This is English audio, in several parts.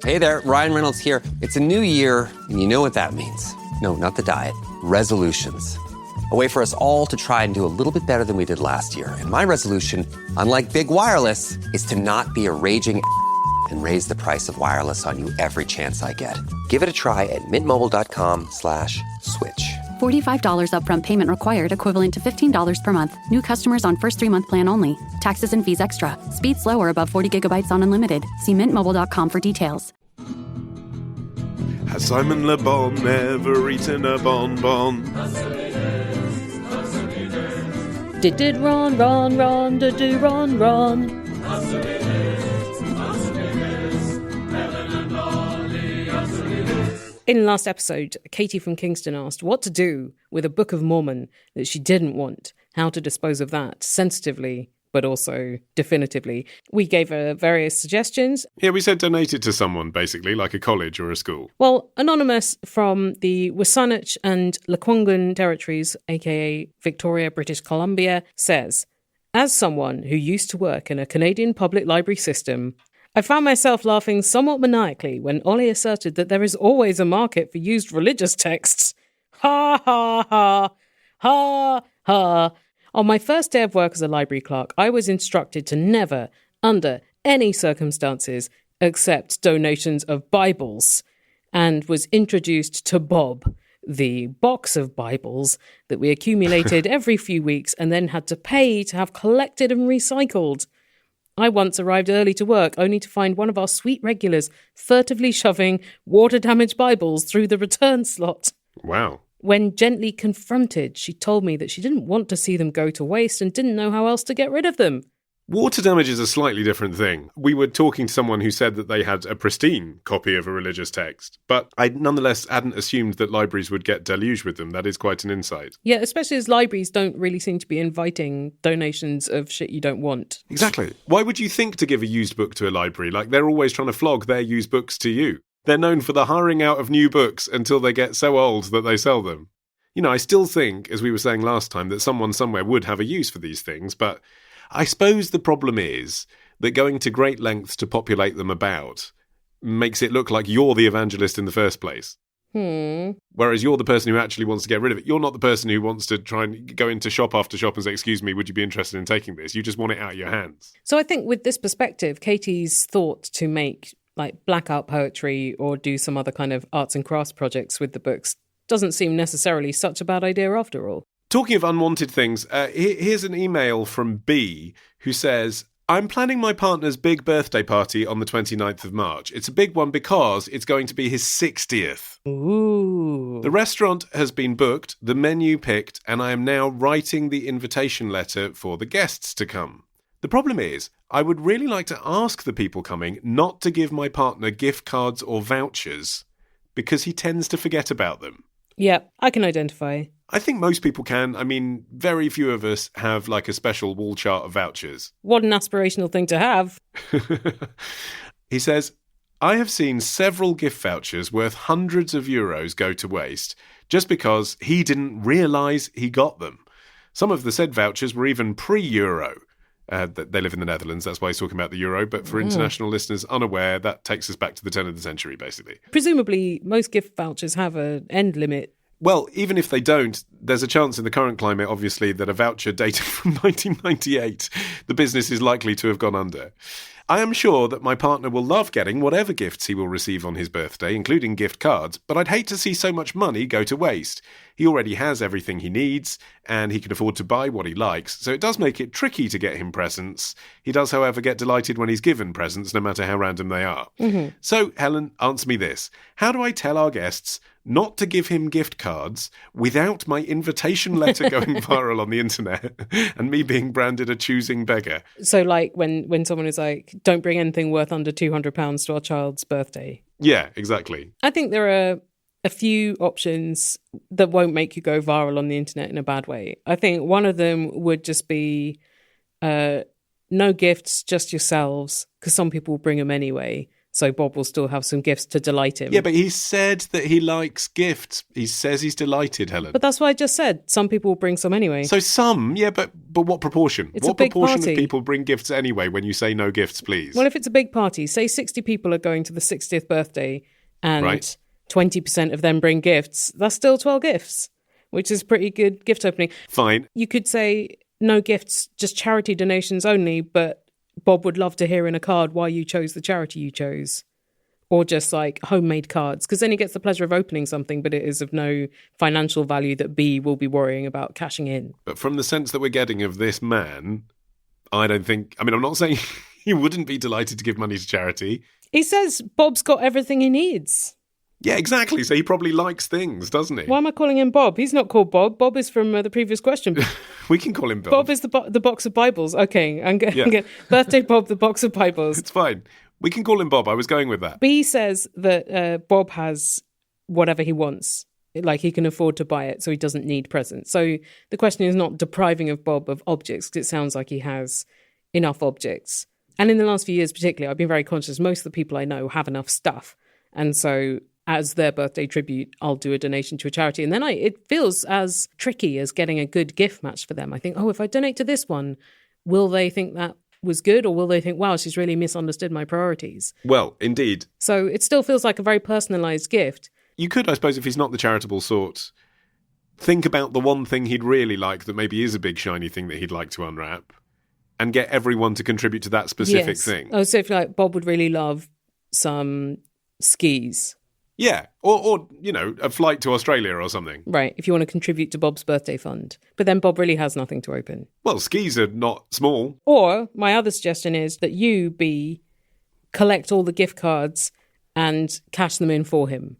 Hey there, Ryan Reynolds here. It's a new year, and you know what that means. No, not the diet. Resolutions. A way for us all to try and do a little bit better than we did last year. And my resolution, unlike big wireless, is to not be a raging and raise the price of wireless on you every chance I get. Give it a try at mintmobile.com/switch. $45 upfront payment required, equivalent to $15 per month. New customers on first 3-month plan only. Taxes and fees extra. Speed slower above 40 gigabytes on unlimited. See mintmobile.com for details. Has Simon Le Bon ever eaten a bonbon? Did Ron, do Ron. In the last episode, Katie from Kingston asked what to do with a Book of Mormon that she didn't want, how to dispose of that sensitively, but also definitively. We gave her various suggestions. Yeah, we said donate it to someone, basically, like a college or a school. Well, Anonymous from the Wasanich and Lekwungen territories, aka Victoria, British Columbia, says, as someone who used to work in a Canadian public library system, I found myself laughing somewhat maniacally when Ollie asserted that there is always a market for used religious texts. Ha ha ha, ha ha. On my first day of work as a library clerk, I was instructed to never, under any circumstances, accept donations of Bibles, and was introduced to Bob, the box of Bibles that we accumulated every few weeks and then had to pay to have collected and recycled. I once arrived early to work only to find one of our sweet regulars furtively shoving water-damaged Bibles through the return slot. Wow. When gently confronted, she told me that she didn't want to see them go to waste and didn't know how else to get rid of them. Water damage is a slightly different thing. We were talking to someone who said that they had a pristine copy of a religious text, but I nonetheless hadn't assumed that libraries would get deluged with them. That is quite an insight. Yeah, especially as libraries don't really seem to be inviting donations of shit you don't want. Exactly. Why would you think to give a used book to a library? Like, they're always trying to flog their used books to you. They're known for the hiring out of new books until they get so old that they sell them. You know, I still think, as we were saying last time, that someone somewhere would have a use for these things, but I suppose the problem is that going to great lengths to populate them about makes it look like you're the evangelist in the first place. Whereas you're the person who actually wants to get rid of it. You're not the person who wants to try and go into shop after shop and say, excuse me, would you be interested in taking this? You just want it out of your hands. So I think with this perspective, Katie's thought to make like black art poetry or do some other kind of arts and crafts projects with the books doesn't seem necessarily such a bad idea after all. Talking of unwanted things, here's an email from B who says, I'm planning my partner's big birthday party on the 29th of March. It's a big one because it's going to be his 60th. Ooh. The restaurant has been booked, the menu picked, and I am now writing the invitation letter for the guests to come. The problem is, I would really like to ask the people coming not to give my partner gift cards or vouchers because he tends to forget about them. Yeah, I can identify. I think most people can. I mean, very few of us have like a special wall chart of vouchers. What an aspirational thing to have. He says, I have seen several gift vouchers worth hundreds of euros go to waste just because he didn't realise he got them. Some of the said vouchers were even pre-euro. They live in the Netherlands, that's why he's talking about the euro. But for international listeners unaware, that takes us back to the turn of the century, basically. Presumably, most gift vouchers have an end limit. Well, even if they don't, there's a chance in the current climate, obviously, that a voucher dated from 1998, the business is likely to have gone under. I am sure that my partner will love getting whatever gifts he will receive on his birthday, including gift cards, but I'd hate to see so much money go to waste. He already has everything he needs, and he can afford to buy what he likes, so it does make it tricky to get him presents. He does, however, get delighted when he's given presents, no matter how random they are. Mm-hmm. So, Helen, answer me this. How do I tell our guests not to give him gift cards without my invitation letter going viral on the internet and me being branded a choosing beggar? So like when someone is like, don't bring anything worth under £200 to our child's birthday. Yeah, exactly. I think there are a few options that won't make you go viral on the internet in a bad way. I think one of them would just be no gifts, just yourselves, because some people will bring them anyway. So Bob will still have some gifts to delight him. Yeah, but he said that he likes gifts. He says he's delighted, Helen. But that's what I just said. Some people will bring some anyway. So some, yeah, but what proportion? It's what a big proportion party. of people bring gifts anyway when you say no gifts, please? Well, if it's a big party, say 60 people are going to the 60th birthday and Right. 20% of them bring gifts, that's still 12 gifts, which is pretty good gift opening. Fine. You could say no gifts, just charity donations only, but Bob would love to hear in a card why you chose the charity you chose. Or just like homemade cards, because then he gets the pleasure of opening something, but it is of no financial value that B will be worrying about cashing in. But from the sense that we're getting of this man, I don't think... I mean, I'm not saying he wouldn't be delighted to give money to charity. He says Bob's got everything he needs. Yeah, exactly. So he probably likes things, doesn't he? Why am I calling him Bob? He's not called Bob. Bob is from the previous question. We can call him Bob. Bob is the box of Bibles. Okay, I'm going birthday Bob, the box of Bibles. It's fine. We can call him Bob. I was going with that. B says that Bob has whatever he wants. Like he can afford to buy it, so he doesn't need presents. So the question is not depriving of Bob of objects, because it sounds like he has enough objects. And in the last few years particularly, I've been very conscious. Most of the people I know have enough stuff. And so as their birthday tribute, I'll do a donation to a charity. And then it feels as tricky as getting a good gift match for them. I think, if I donate to this one, will they think that was good, or will they think, wow, she's really misunderstood my priorities? Well, indeed. So it still feels like a very personalised gift. You could, I suppose, if he's not the charitable sort, think about the one thing he'd really like that maybe is a big shiny thing that he'd like to unwrap, and get everyone to contribute to that specific thing. Oh, so if like Bob would really love some skis. Yeah, or a flight to Australia or something. Right, if you want to contribute to Bob's birthday fund. But then Bob really has nothing to open. Well, skis are not small. Or my other suggestion is that you, B, collect all the gift cards and cash them in for him.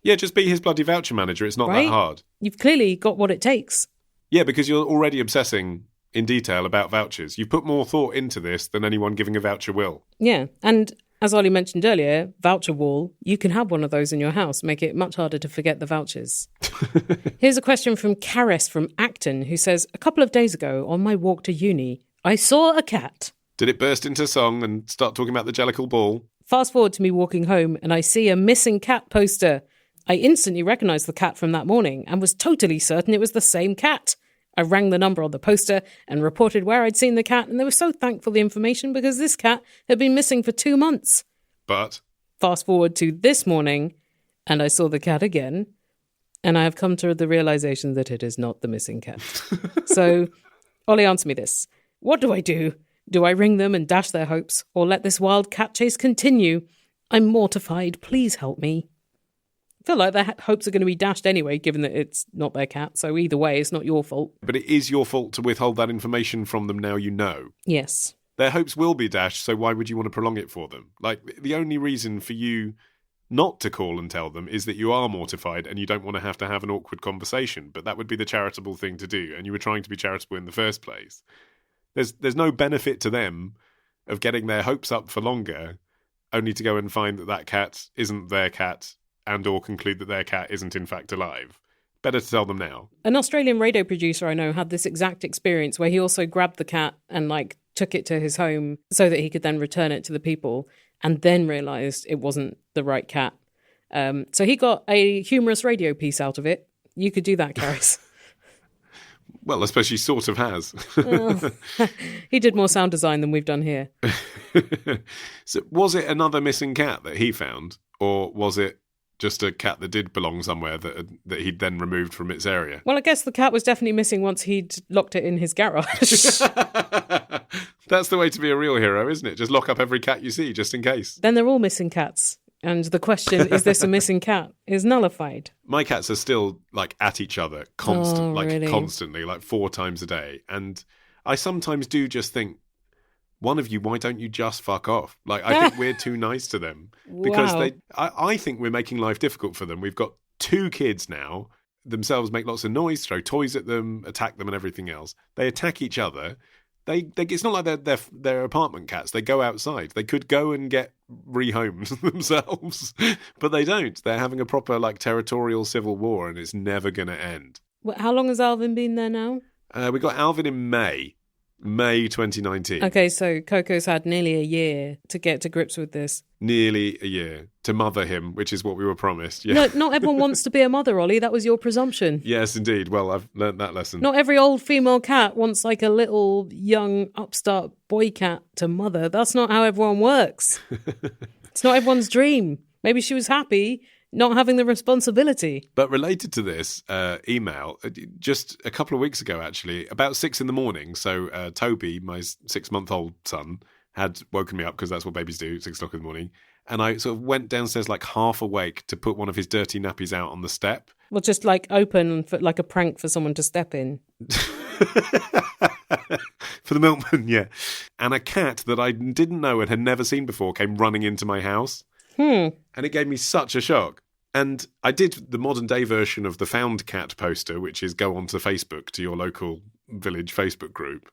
Yeah, just be his bloody voucher manager. It's not that hard. You've clearly got what it takes. Yeah, because you're already obsessing in detail about vouchers. You've put more thought into this than anyone giving a voucher will. Yeah, and as Ollie mentioned earlier, voucher wall, you can have one of those in your house, make it much harder to forget the vouchers. Here's a question from Karis from Acton, who says, a couple of days ago on my walk to uni, I saw a cat. Did it burst into song and start talking about the Jellicle Ball? Fast forward to me walking home and I see a missing cat poster. I instantly recognised the cat from that morning and was totally certain it was the same cat. I rang the number on the poster and reported where I'd seen the cat, and they were so thankful for the information because this cat had been missing for 2 months. But? Fast forward to this morning, and I saw the cat again, and I have come to the realisation that it is not the missing cat. So, Ollie, answer me this. What do I do? Do I ring them and dash their hopes, or let this wild cat chase continue? I'm mortified. Please help me. I feel like their hopes are going to be dashed anyway, given that it's not their cat. So either way, it's not your fault. But it is your fault to withhold that information from them now you know. Yes. Their hopes will be dashed, so why would you want to prolong it for them? Like, the only reason for you not to call and tell them is that you are mortified and you don't want to have an awkward conversation. But that would be the charitable thing to do, and you were trying to be charitable in the first place. There's no benefit to them of getting their hopes up for longer, only to go and find that cat isn't their cat, and or conclude that their cat isn't in fact alive. Better to tell them now. An Australian radio producer I know had this exact experience where he also grabbed the cat and took it to his home so that he could then return it to the people, and then realised it wasn't the right cat. So he got a humorous radio piece out of it. You could do that, Karis. Well, I suppose she sort of has. He did more sound design than we've done here. So was it another missing cat that he found, or was it just a cat that did belong somewhere that he'd then removed from its area? Well, I guess the cat was definitely missing once he'd locked it in his garage. That's the way to be a real hero, isn't it? Just lock up every cat you see, just in case. Then they're all missing cats. And the question, is this a missing cat, is nullified. My cats are still, at each other constantly, 4 times a day. And I sometimes do just think, one of you, why don't you just fuck off? I think we're too nice to them. Because Wow. I think we're making life difficult for them. We've got 2 kids now, themselves make lots of noise, throw toys at them, attack them and everything else. They attack each other. It's not like they're apartment cats. They go outside. They could go and get rehomed themselves, but they don't. They're having a proper territorial civil war, and it's never going to end. How long has Alvin been there now? We got Alvin in May. May 2019. Okay, so Coco's had nearly a year to get to grips with this. Nearly a year to mother him, which is what we were promised. Yeah. No, not everyone wants to be a mother, Ollie. That was your presumption. Yes, indeed. Well, I've learnt that lesson. Not every old female cat wants like a little young upstart boy cat to mother. That's not how everyone works. It's not everyone's dream. Maybe she was happy not having the responsibility. But related to this email, just a couple of weeks ago, actually, about 6 a.m, so Toby, my 6-month-old son, had woken me up because that's what babies do, 6 o'clock in the morning. And I sort of went downstairs like half awake to put one of his dirty nappies out on the step. Well, just like open for like a prank for someone to step in. For the milkman, yeah. And a cat that I didn't know and had never seen before came running into my house. And it gave me such a shock. And I did the modern day version of the found cat poster, which is go onto Facebook, to your local village Facebook group.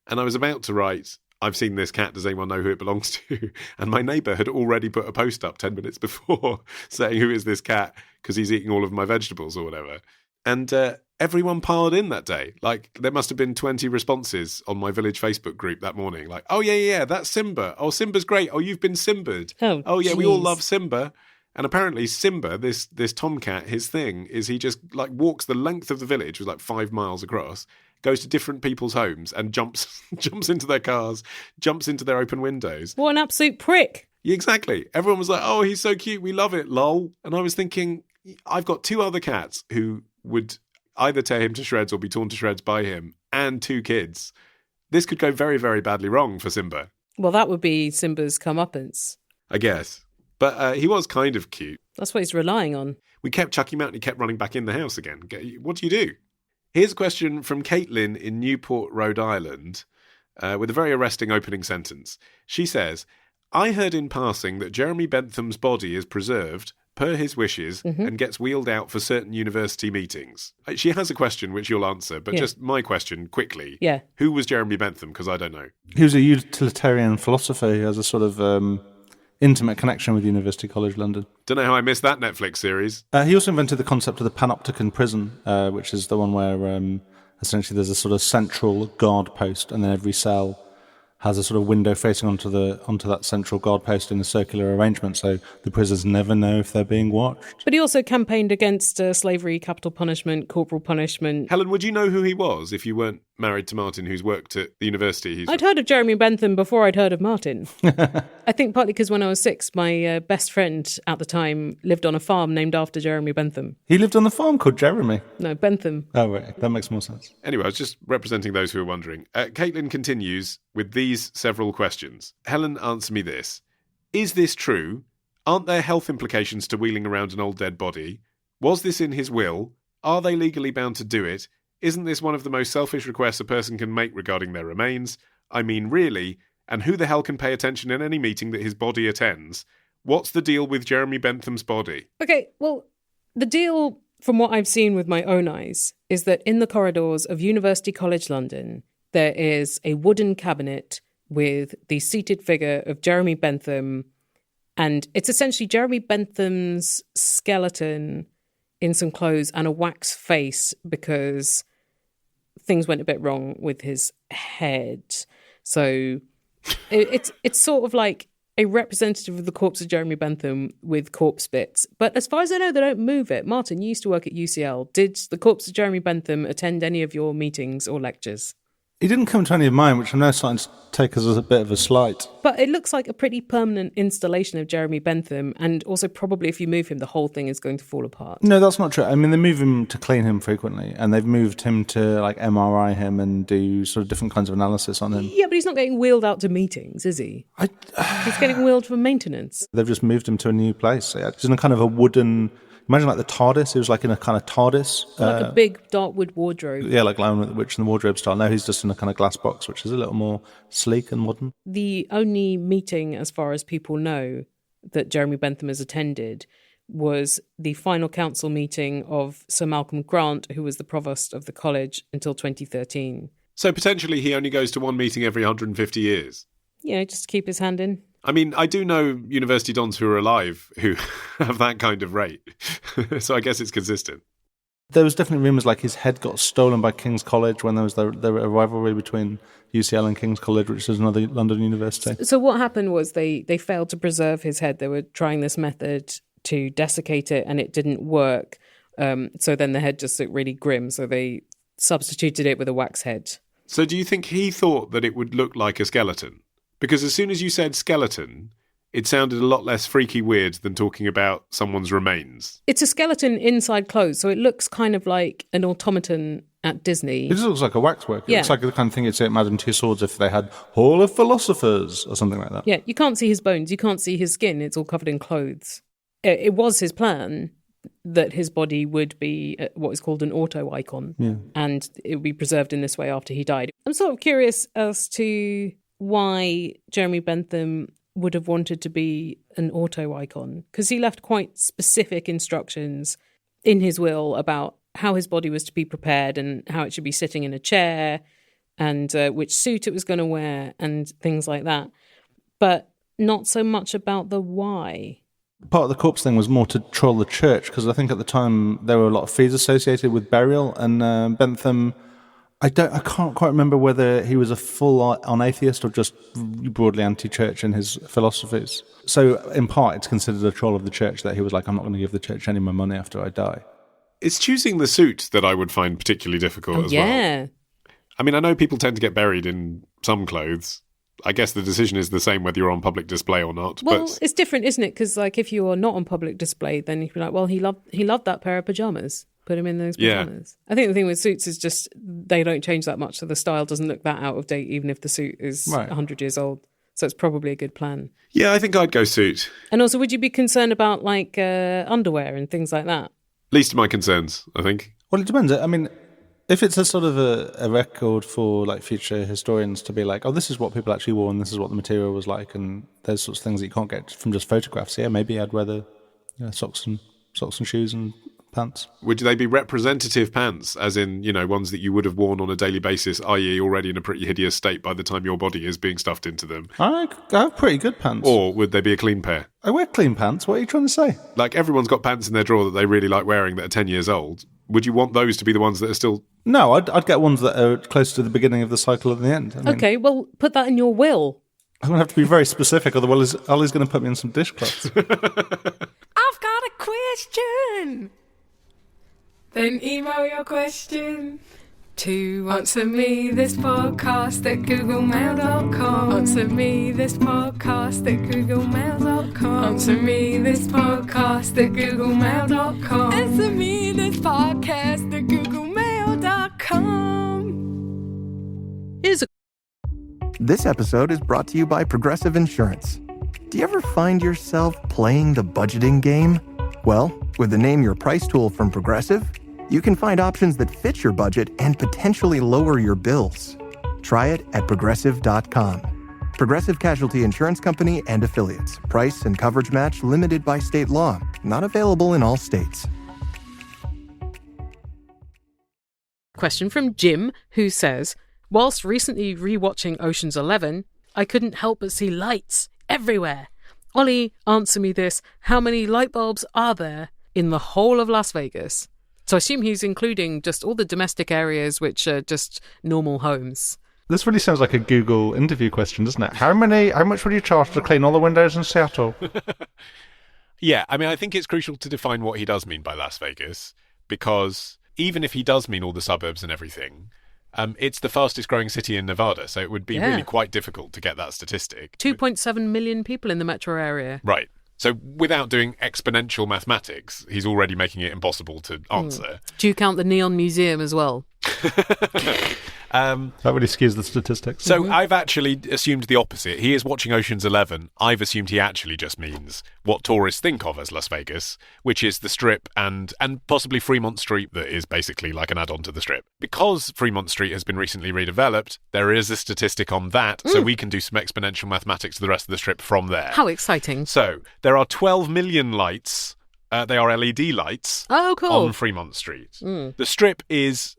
And I was about to write, I've seen this cat, does anyone know who it belongs to? And my neighbour had already put a post up 10 minutes before saying, who is this cat? Because he's eating all of my vegetables or whatever. And everyone piled in that day. Like, there must have been 20 responses on my village Facebook group that morning. Like, oh, yeah, that's Simba. Oh, Simba's great. Oh, you've been Simba'd. Oh yeah, we all love Simba. And apparently Simba, this tomcat, his thing is he just like walks the length of the village, was like 5 miles across, goes to different people's homes and jumps into their cars, jumps into their open windows. What an absolute prick. Yeah, exactly. Everyone was like, oh, he's so cute, we love it, lol. And I was thinking, I've got 2 other cats who would either tear him to shreds or be torn to shreds by him, and 2 kids. This could go very, very badly wrong for Simba. Well, that would be Simba's comeuppance, I guess. But he was kind of cute. That's what he's relying on. We kept chucking him out and he kept running back in the house again. What do you do? Here's a question from Caitlin in Newport, Rhode Island, with a very arresting opening sentence. She says, I heard in passing that Jeremy Bentham's body is preserved, per his wishes, and gets wheeled out for certain university meetings. She has a question which you'll answer, but just my question, quickly. Yeah. Who was Jeremy Bentham? Because I don't know. He was a utilitarian philosopher who has a sort of intimate connection with University College London. Don't know how I missed that Netflix series. He also invented the concept of the panopticon prison, which is the one where essentially there's a sort of central guard post, and then every cell has a sort of window facing onto that central guard post in a circular arrangement, so the prisoners never know if they're being watched. But he also campaigned against slavery, capital punishment, corporal punishment. Helen, would you know who he was if you weren't married to Martin, who's worked at the university? I'd heard of Jeremy Bentham before I'd heard of Martin. I think partly because when I was 6, my best friend at the time lived on a farm named after Jeremy Bentham. He lived on the farm called Jeremy? No, Bentham. Oh, right. That makes more sense. Anyway, I was just representing those who are wondering. Caitlin continues with these several questions. Helen, answer me this. Is this true? Aren't there health implications to wheeling around an old dead body? Was this in his will? Are they legally bound to do it? Isn't this one of the most selfish requests a person can make regarding their remains? I mean, really? And who the hell can pay attention in any meeting that his body attends? What's the deal with Jeremy Bentham's body? Okay, well, the deal, from what I've seen with my own eyes, is that in the corridors of University College London, there is a wooden cabinet with the seated figure of Jeremy Bentham, and it's essentially Jeremy Bentham's skeleton in some clothes and a wax face because things went a bit wrong with his head. So it's sort of like a representative of the corpse of Jeremy Bentham with corpse bits. But as far as I know, they don't move it. Martin, you used to work at UCL. Did the corpse of Jeremy Bentham attend any of your meetings or lectures? He didn't come to any of mine, which I'm now starting to take as a bit of a slight. But it looks like a pretty permanent installation of Jeremy Bentham, and also probably if you move him, the whole thing is going to fall apart. No, that's not true. I mean, they move him to clean him frequently, and they've moved him to like MRI him and do sort of different kinds of analysis on him. Yeah, but he's not getting wheeled out to meetings, is he? He's getting wheeled for maintenance. They've just moved him to a new place. So, yeah, he's in a kind of a wooden... Imagine like the TARDIS. He was like in a kind of TARDIS. Like a big dark wood wardrobe. Yeah, like Lion with the Witch in the Wardrobe style. Now he's just in a kind of glass box, which is a little more sleek and modern. The only meeting, as far as people know, that Jeremy Bentham has attended was the final council meeting of Sir Malcolm Grant, who was the provost of the college until 2013. So potentially he only goes to one meeting every 150 years? Yeah, just to keep his hand in. I mean, I do know university dons who are alive who have that kind of rate. So I guess it's consistent. There was definitely rumours like his head got stolen by King's College when there was the rivalry between UCL and King's College, which is another London university. So what happened was they failed to preserve his head. They were trying this method to desiccate it, and it didn't work. So then the head just looked really grim, so they substituted it with a wax head. So do you think he thought that it would look like a skeleton? Because as soon as you said skeleton, it sounded a lot less freaky weird than talking about someone's remains. It's a skeleton inside clothes, so it looks kind of like an automaton at Disney. It just looks like a waxwork. It Yeah. looks like the kind of thing you'd see at Madame Tussauds if they had Hall of Philosophers or something like that. Yeah, you can't see his bones, you can't see his skin, it's all covered in clothes. It was his plan that his body would be what is called an auto-icon, and it would be preserved in this way after he died. I'm sort of curious as to why Jeremy Bentham would have wanted to be an auto-icon, because he left quite specific instructions in his will about how his body was to be prepared and how it should be sitting in a chair and which suit it was going to wear and things like that, but not so much about the why. Part of the corpse thing was more to troll the church, because I think at the time there were a lot of fees associated with burial, and Bentham, I can't quite remember whether he was a full-on atheist or just broadly anti-church in his philosophies. So in part it's considered a troll of the church that he was like, I'm not going to give the church any more money after I die. It's choosing the suit that I would find particularly difficult as well. Yeah. I mean, I know people tend to get buried in some clothes. I guess the decision is the same whether you're on public display or not. Well, but it's different, isn't it? Because like if you are not on public display, then you'd be like, well, he loved that pair of pajamas. Put him in those pajamas. Yeah. I think the thing with suits is just they don't change that much, so the style doesn't look that out of date, even if the suit is 100 years old. So it's probably a good plan. Yeah, I think I'd go suit. And also, would you be concerned about like underwear and things like that? Least of my concerns, I think. Well, it depends. I mean, if it's a sort of a record for like future historians to be like, oh, this is what people actually wore and this is what the material was like, and there's sorts of things that you can't get from just photographs. Yeah, maybe I'd wear the socks and shoes and pants. Would they be representative pants, as in, ones that you would have worn on a daily basis, i.e. already in a pretty hideous state by the time your body is being stuffed into them? I have pretty good pants. Or would they be a clean pair? I wear clean pants. What are you trying to say? Like, everyone's got pants in their drawer that they really like wearing that are 10 years old. Would you want those to be the ones that are still... No, I'd get ones that are close to the beginning of the cycle of the end. I mean, okay, well, put that in your will. I'm going to have to be very specific, otherwise Ollie's going to put me in some dishcloths. I've got a question. Then email your question to answermethispodcast@googlemail.com. Answermethispodcast@googlemail.com. Answermethispodcast@googlemail.com. Answermethispodcast@googlemail.com. Here's a This episode is brought to you by Progressive Insurance. Do you ever find yourself playing the budgeting game? Well, with the Name Your Price tool from Progressive, you can find options that fit your budget and potentially lower your bills. Try it at Progressive.com. Progressive Casualty Insurance Company and Affiliates. Price and coverage match limited by state law. Not available in all states. question from Jim, who says, whilst recently rewatching Ocean's 11, I couldn't help but see lights everywhere. Ollie, answer me this. How many light bulbs are there in the whole of Las Vegas? So I assume he's including just all the domestic areas, which are just normal homes. This really sounds like a Google interview question, doesn't it? How much would you charge to clean all the windows in Seattle? Yeah, I mean, I think it's crucial to define what he does mean by Las Vegas, because even if he does mean all the suburbs and everything, it's the fastest growing city in Nevada, so it would be really quite difficult to get that statistic. 2.7 million people in the metro area. Right. So without doing exponential mathematics, he's already making it impossible to answer. Do you count the Neon Museum as well? That really skews the statistics. So I've actually assumed the opposite. He is watching Ocean's 11. I've assumed he actually just means what tourists think of as Las Vegas, which is the Strip and possibly Fremont Street, that is basically like an add-on to the Strip. Because Fremont Street has been recently redeveloped, there is a statistic on that, so we can do some exponential mathematics to the rest of the Strip from there. How exciting. So there are 12 million lights. They are LED lights on Fremont Street. The Strip is...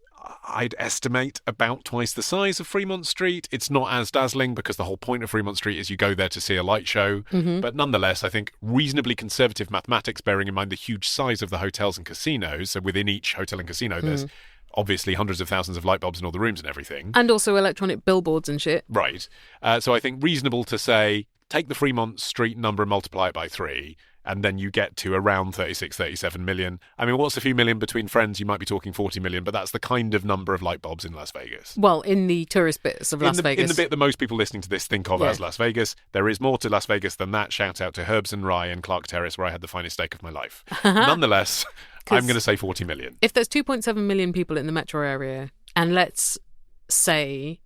I'd estimate about twice the size of Fremont Street. It's not as dazzling because the whole point of Fremont Street is you go there to see a light show. But nonetheless, I think reasonably conservative mathematics, bearing in mind the huge size of the hotels and casinos. So within each hotel and casino, there's obviously hundreds of thousands of light bulbs in all the rooms and everything. And also electronic billboards and shit. Right. So I think reasonable to say, take the Fremont Street number and multiply it by 3, and then you get to around 36, 37 million. I mean, what's a few million between friends? You might be talking 40 million, but that's the kind of number of light bulbs in Las Vegas. Well, in the tourist bits of Las Vegas. In the bit that most people listening to this think of as Las Vegas. There is more to Las Vegas than that. Shout out to Herbs and Rye and Clark Terrace, where I had the finest steak of my life. Nonetheless, I'm going to say 40 million. If there's 2.7 million people in the metro area, and let's say,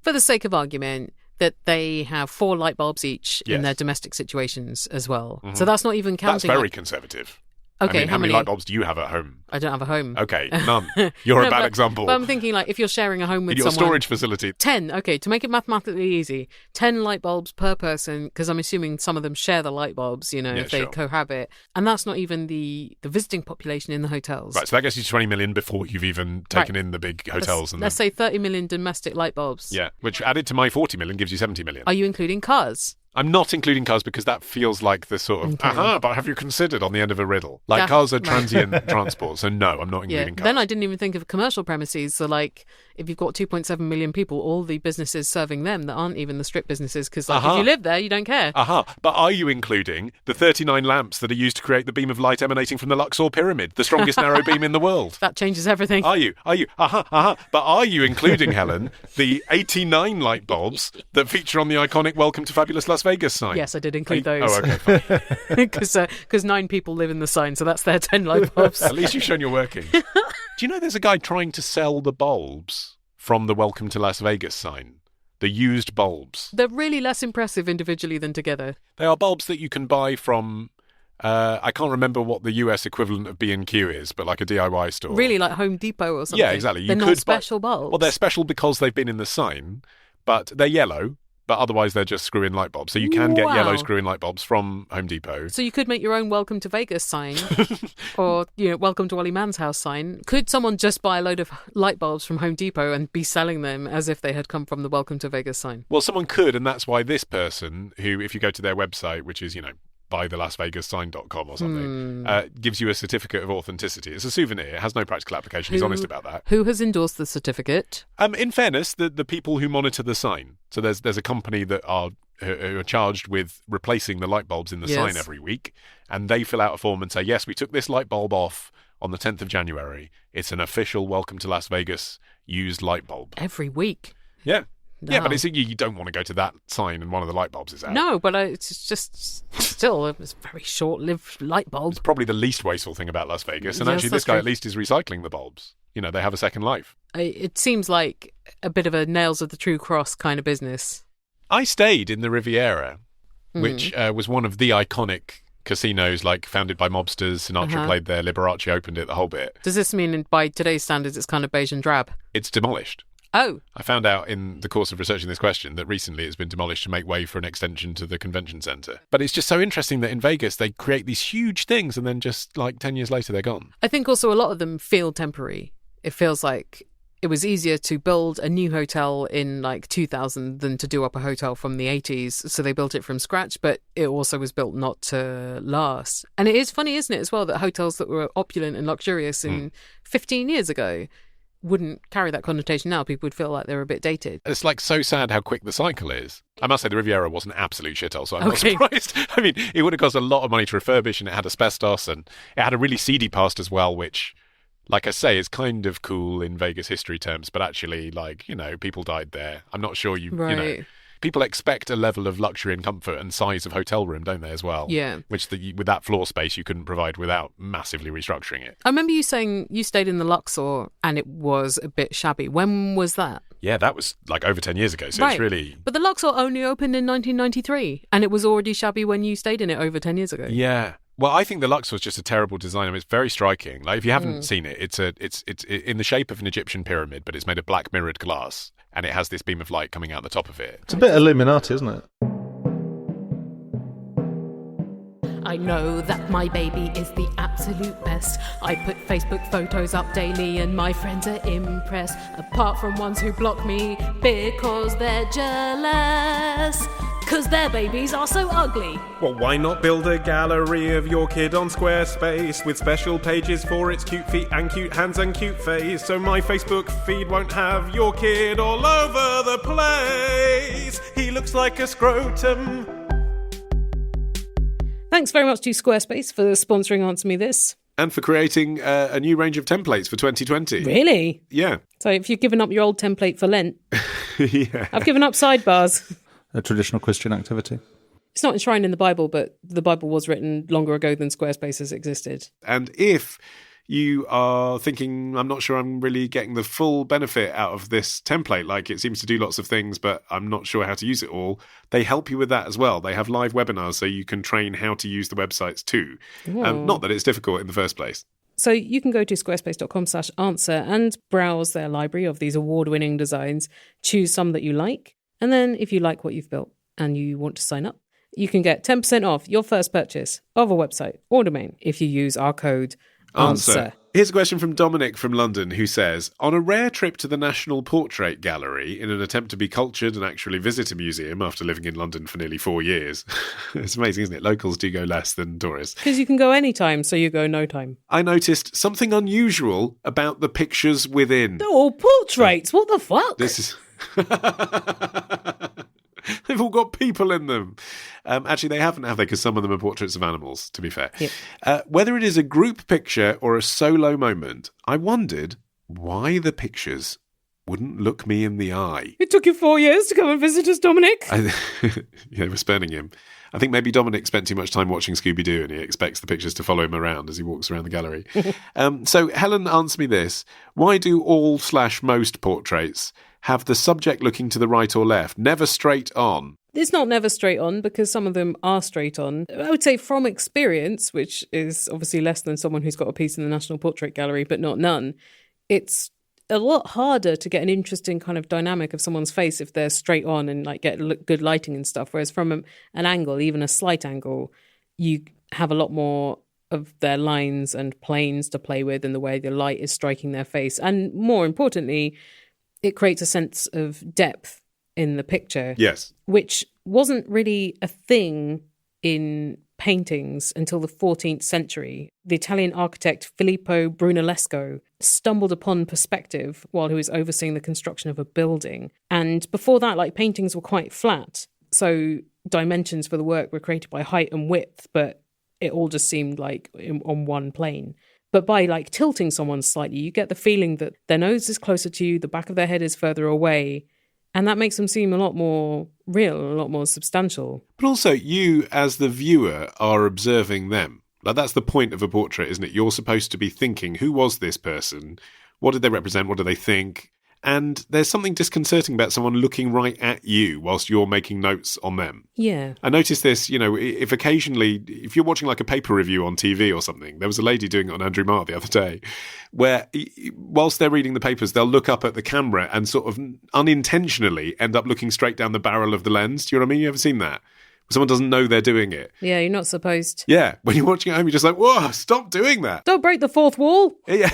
for the sake of argument, that they have 4 light bulbs each in their domestic situations as well. So that's not even counting. That's very conservative. Okay, I mean, how many light bulbs do you have at home? I don't have a home. Okay, none. You're a bad example. But I'm thinking, like, if you're sharing a home with in your someone... storage facility. 10, okay, to make it mathematically easy, 10 light bulbs per person, because I'm assuming some of them share the light bulbs, if they cohabit. And that's not even the visiting population in the hotels. Right, so that gets you to 20 million before you've even taken in the big hotels. Let's say 30 million domestic light bulbs. Yeah, which added to my 40 million gives you 70 million. Are you including cars? I'm not including cars because that feels like the sort of, but have you considered on the end of a riddle? Like, cars are transient transport, so no, I'm not including cars. Then I didn't even think of commercial premises. So, like, if you've got 2.7 million people, all the businesses serving them that aren't even the strip businesses, because, like, if you live there, you don't care. But are you including the 39 lamps that are used to create the beam of light emanating from the Luxor Pyramid, the strongest narrow beam in the world? That changes everything. Are you? But are you including, Helen, the 89 light bulbs that feature on the iconic Welcome to Fabulous Las Vegas sign? Yes, I did include those. Oh, okay, fine. Because 9 people live in the sign, so that's their 10 light bulbs. At least you've shown your working. Do you know there's a guy trying to sell the bulbs from the Welcome to Las Vegas sign? The used bulbs. They're really less impressive individually than together. They are bulbs that you can buy from... I can't remember what the US equivalent of B&Q is, but like a DIY store. Really, like Home Depot or something? Yeah, exactly. They're not special bulbs. Well, they're special because they've been in the sign, but they're yellow. But otherwise, they're just screw-in light bulbs. So you can get yellow screw-in light bulbs from Home Depot. So you could make your own Welcome to Vegas sign or, Welcome to Ollie Mann's house sign. Could someone just buy a load of light bulbs from Home Depot and be selling them as if they had come from the Welcome to Vegas sign? Well, someone could, and that's why this person, who, if you go to their website, which is, buythelasvegassign.com or something, gives you a certificate of authenticity. It's a souvenir. It has no practical application. He's honest about that. Who has endorsed the certificate? In fairness, the people who monitor the sign. So there's a company that who are charged with replacing the light bulbs in the sign every week, and they fill out a form and say, yes, we took this light bulb off on the 10th of January. It's an official Welcome to Las Vegas used light bulb. Every week? Yeah. No. Yeah, but you don't want to go to that sign and one of the light bulbs is out. No, but it's just still a very short-lived light bulb. It's probably the least wasteful thing about Las Vegas. And Yes, actually, that's this guy true. at least is recycling the bulbs. They have a second life. It seems like a bit of a nails of the true cross kind of business. I stayed in the Riviera, which was one of the iconic casinos, like founded by mobsters. Sinatra played there, Liberace opened it, the whole bit. Does this mean by today's standards it's kind of beige and drab? It's demolished. Oh. I found out in the course of researching this question that recently it's been demolished to make way for an extension to the convention centre. But it's just so interesting that in Vegas they create these huge things and then just like 10 years later they're gone. I think also a lot of them feel temporary. It feels like it was easier to build a new hotel in like 2000 than to do up a hotel from the 80s. So they built it from scratch, but it also was built not to last. And it is funny, isn't it, as well, that hotels that were opulent and luxurious in 15 years ago wouldn't carry that connotation now. People would feel like they were a bit dated. It's like so sad how quick the cycle is. I must say the Riviera was an absolute shithole, so I'm not surprised. I mean, it would have cost a lot of money to refurbish and it had asbestos and it had a really seedy past as well, which, like I say, is kind of cool in Vegas history terms, but actually, people died there. I'm not sure people expect a level of luxury and comfort and size of hotel room, don't they, as well? Yeah. Which with that floor space you couldn't provide without massively restructuring it. I remember you saying you stayed in the Luxor and it was a bit shabby. When was that? Yeah, that was like over 10 years ago, so right. It's really... But the Luxor only opened in 1993 and it was already shabby when you stayed in it over 10 years ago. Yeah. Well, I think the Luxor was just a terrible design. I mean, it's very striking. Like, if you haven't seen it, it's in the shape of an Egyptian pyramid, but it's made of black mirrored glass, and it has this beam of light coming out the top of it. It's a bit Illuminati, isn't it? I know that my baby is the absolute best. I put Facebook photos up daily and my friends are impressed. Apart from ones who block me because they're jealous. Cause their babies are so ugly. Well, why not build a gallery of your kid on Squarespace with special pages for its cute feet and cute hands and cute face, so my Facebook feed won't have your kid all over the place. He looks like a scrotum. Thanks very much to Squarespace for sponsoring Answer Me This. And for creating a new range of templates for 2020. Really? Yeah. So if you've given up your old template for Lent, Yeah. I've given up sidebars. A traditional Christian activity. It's not enshrined in the Bible, but the Bible was written longer ago than Squarespace has existed. And if you are thinking, I'm not sure I'm really getting the full benefit out of this template, like it seems to do lots of things, but I'm not sure how to use it all, they help you with that as well. They have live webinars so you can train how to use the websites too. Not that it's difficult in the first place. So you can go to squarespace.com/answer and browse their library of these award-winning designs, choose some that you like, and then if you like what you've built and you want to sign up, you can get 10% off your first purchase of a website or domain if you use our code ANSWER. Here's a question from Dominic from London who says, on a rare trip to the National Portrait Gallery in an attempt to be cultured and actually visit a museum after living in London for nearly 4 years. It's amazing, isn't it? Locals do go less than tourists. Because you can go anytime, so you go no time. I noticed something unusual about the pictures within. They're all portraits. What the fuck? This is... They've all got people in them. Actually, they haven't, have they? Because some of them are portraits of animals, to be fair. Yep. Whether it is a group picture or a solo moment, I wondered why the pictures wouldn't look me in the eye. It took you 4 years to come and visit us, Dominic. Yeah, they were spurning him. I think maybe Dominic spent too much time watching Scooby-Doo and he expects the pictures to follow him around as he walks around the gallery. So, Helen, answer me this. Why do all/most portraits have the subject looking to the right or left, never straight on? It's not never straight on because some of them are straight on. I would say from experience, which is obviously less than someone who's got a piece in the National Portrait Gallery, but not none, it's a lot harder to get an interesting kind of dynamic of someone's face if they're straight on and like get good lighting and stuff. Whereas from an angle, even a slight angle, you have a lot more of their lines and planes to play with and the way the light is striking their face. And more importantly, it creates a sense of depth in the picture. Yes. Which wasn't really a thing in paintings until the 14th century. The Italian architect Filippo Brunellesco stumbled upon perspective while he was overseeing the construction of a building. And before that, like, paintings were quite flat. So dimensions for the work were created by height and width, but it all just seemed like on one plane. But by like tilting someone slightly, you get the feeling that their nose is closer to you, the back of their head is further away, and that makes them seem a lot more real, a lot more substantial. But also, you as the viewer are observing them. Like, that's the point of a portrait, isn't it? You're supposed to be thinking, who was this person? What did they represent? What do they think? And there's something disconcerting about someone looking right at you whilst you're making notes on them. Yeah. I noticed this, if occasionally, if you're watching like a paper review on TV or something, there was a lady doing it on Andrew Marr the other day, where whilst they're reading the papers, they'll look up at the camera and sort of unintentionally end up looking straight down the barrel of the lens. Do you know what I mean? You ever seen that? Someone doesn't know they're doing it. Yeah, you're not supposed. Yeah, when you're watching at home, you're just like, whoa, stop doing that. Don't break the fourth wall. Yeah.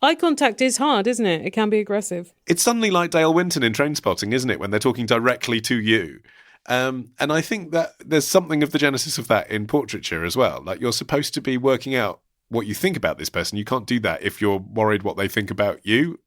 Eye contact is hard, isn't it? It can be aggressive. It's suddenly like Dale Winton in Trainspotting, isn't it, when they're talking directly to you. And I think that there's something of the genesis of that in portraiture as well. Like, you're supposed to be working out what you think about this person. You can't do that if you're worried what they think about you.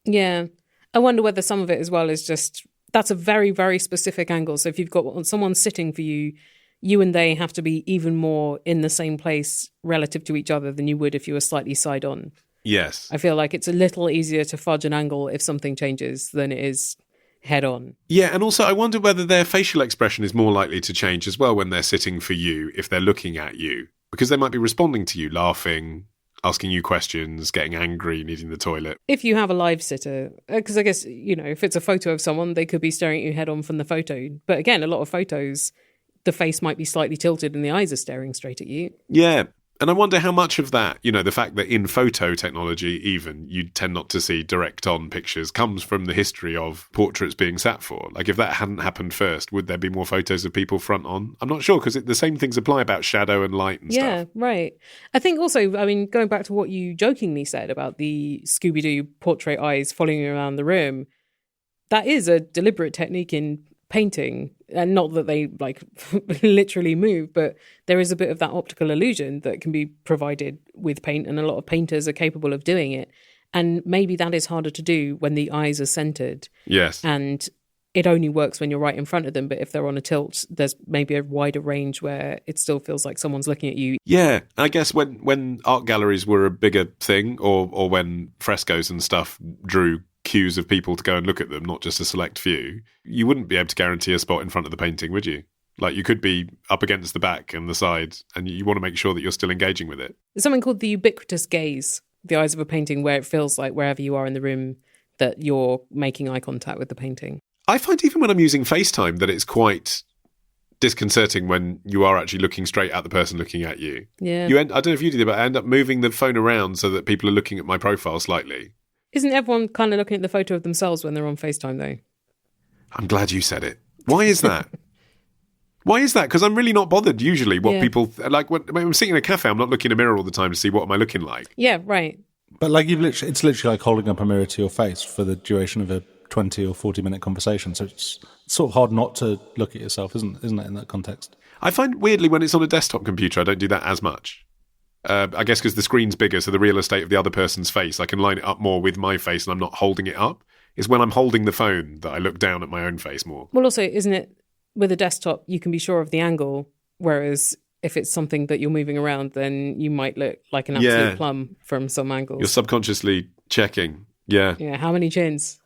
Yeah. I wonder whether some of it as well is just... That's a very, very specific angle. So if you've got someone sitting for you, you and they have to be even more in the same place relative to each other than you would if you were slightly side on. Yes. I feel like it's a little easier to fudge an angle if something changes than it is head on. Yeah, and also I wonder whether their facial expression is more likely to change as well when they're sitting for you, if they're looking at you. Because they might be responding to you, laughing, asking you questions, getting angry, needing the toilet. If you have a live sitter, because I guess, if it's a photo of someone, they could be staring at you head on from the photo. But again, a lot of photos, the face might be slightly tilted and the eyes are staring straight at you. Yeah, And I wonder how much of that, the fact that in photo technology even, you tend not to see direct-on pictures, comes from the history of portraits being sat for. Like, if that hadn't happened first, would there be more photos of people front-on? I'm not sure, because the same things apply about shadow and light and stuff. Yeah, right. I think also, going back to what you jokingly said about the Scooby-Doo portrait eyes following you around the room, that is a deliberate technique in painting, and not that they literally move, but there is a bit of that optical illusion that can be provided with paint, and a lot of painters are capable of doing it. And maybe that is harder to do when the eyes are centered. Yes. And it only works when you're right in front of them, but if they're on a tilt, there's maybe a wider range where it still feels like someone's looking at you. Yeah, I guess when art galleries were a bigger thing, or when frescoes and stuff drew queues of people to go and look at them, not just a select few, you wouldn't be able to guarantee a spot in front of the painting, would you? Like, you could be up against the back and the side, and you want to make sure that you're still engaging with it. There's something called the ubiquitous gaze, the eyes of a painting, where it feels like wherever you are in the room that you're making eye contact with the painting. I find even when I'm using FaceTime that it's quite disconcerting when you are actually looking straight at the person looking at you. Yeah. I don't know if you did it, but I end up moving the phone around so that people are looking at my profile slightly. Isn't everyone kind of looking at the photo of themselves when they're on FaceTime, though? I'm glad you said it. Why is that? Why is that? Because I'm really not bothered usually what people... Like, when I'm sitting in a cafe, I'm not looking in a mirror all the time to see what am I looking like. Yeah, right. But it's literally like holding up a mirror to your face for the duration of a 20 or 40-minute conversation. So it's sort of hard not to look at yourself, isn't it, in that context? I find weirdly when it's on a desktop computer, I don't do that as much. I guess because the screen's bigger, so the real estate of the other person's face, I can line it up more with my face and I'm not holding it up. It's when I'm holding the phone that I look down at my own face more. Well, also, isn't it, with a desktop, you can be sure of the angle, whereas if it's something that you're moving around, then you might look like an absolute plum from some angles. You're subconsciously checking. Yeah. Yeah, how many chins?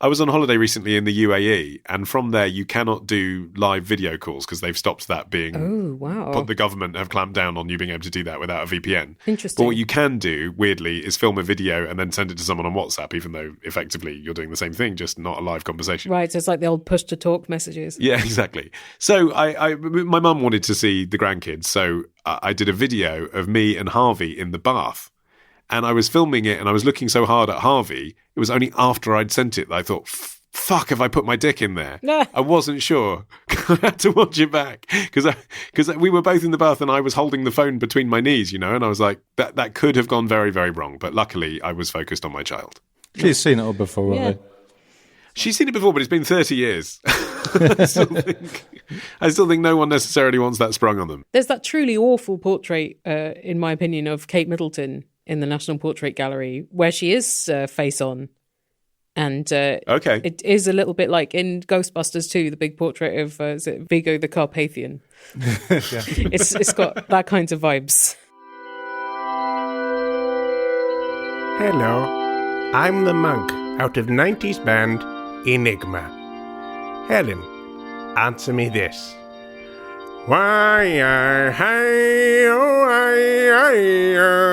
I was on holiday recently in the UAE, and from there you cannot do live video calls because they've stopped that being... Oh, wow. But the government have clamped down on you being able to do that without a VPN. Interesting. But what you can do, weirdly, is film a video and then send it to someone on WhatsApp, even though effectively you're doing the same thing, just not a live conversation. Right, so it's like the old push-to-talk messages. Yeah, exactly. So my mum wanted to see the grandkids, so I did a video of me and Harvey in the bath. And I was filming it and I was looking so hard at Harvey, it was only after I'd sent it that I thought, fuck, have I put my dick in there? I wasn't sure. I had to watch it back because we were both in the bath and I was holding the phone between my knees, and I was like, that could have gone very, very wrong. But luckily, I was focused on my child. She's seen it all before, Yeah. She's seen it before, but it's been 30 years. I still think no one necessarily wants that sprung on them. There's that truly awful portrait, in my opinion, of Kate Middleton in the National Portrait Gallery, where she is face on. And okay, it is a little bit like in Ghostbusters 2, the big portrait of is it Vigo the Carpathian. It's got that kinds of vibes. Hello, I'm the monk out of 90s band Enigma. Helen, answer me this. Why are hey oh I oh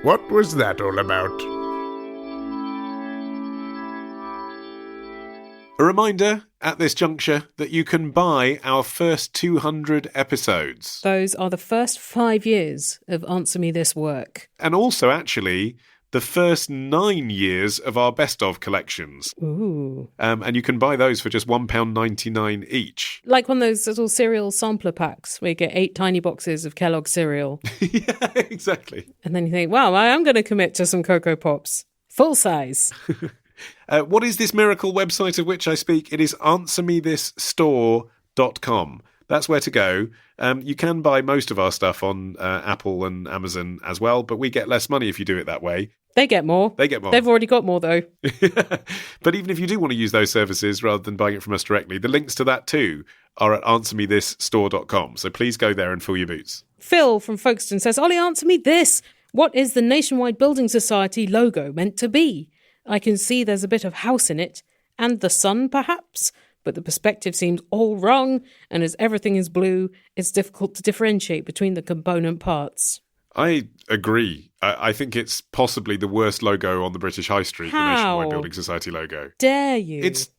what was that all about? A reminder at this juncture that you can buy our first 200 episodes. Those are the first 5 years of Answer Me This work. And also, actually, the first 9 years of our best of collections. Ooh. And you can buy those for just £1.99 each. Like one of those little cereal sampler packs where you get 8 tiny boxes of Kellogg's cereal. Yeah, exactly. And then you think, wow, I am going to commit to some Cocoa Pops. Full size. What is this miracle website of which I speak? It is answermethisstore.com. That's where to go. You can buy most of our stuff on Apple and Amazon as well, but we get less money if you do it that way. They get more. They get more. They've already got more, though. But even if you do want to use those services rather than buying it from us directly, the links to that too are at answermethisstore.com. So please go there and fill your boots. Phil from Folkestone says, Ollie, answer me this. What is the Nationwide Building Society logo meant to be? I can see there's a bit of house in it, and the sun, perhaps, but the perspective seems all wrong, and as everything is blue, it's difficult to differentiate between the component parts. I agree. I think it's possibly the worst logo on the British High Street, How? the Nationwide Building Society logo. Dare you? It's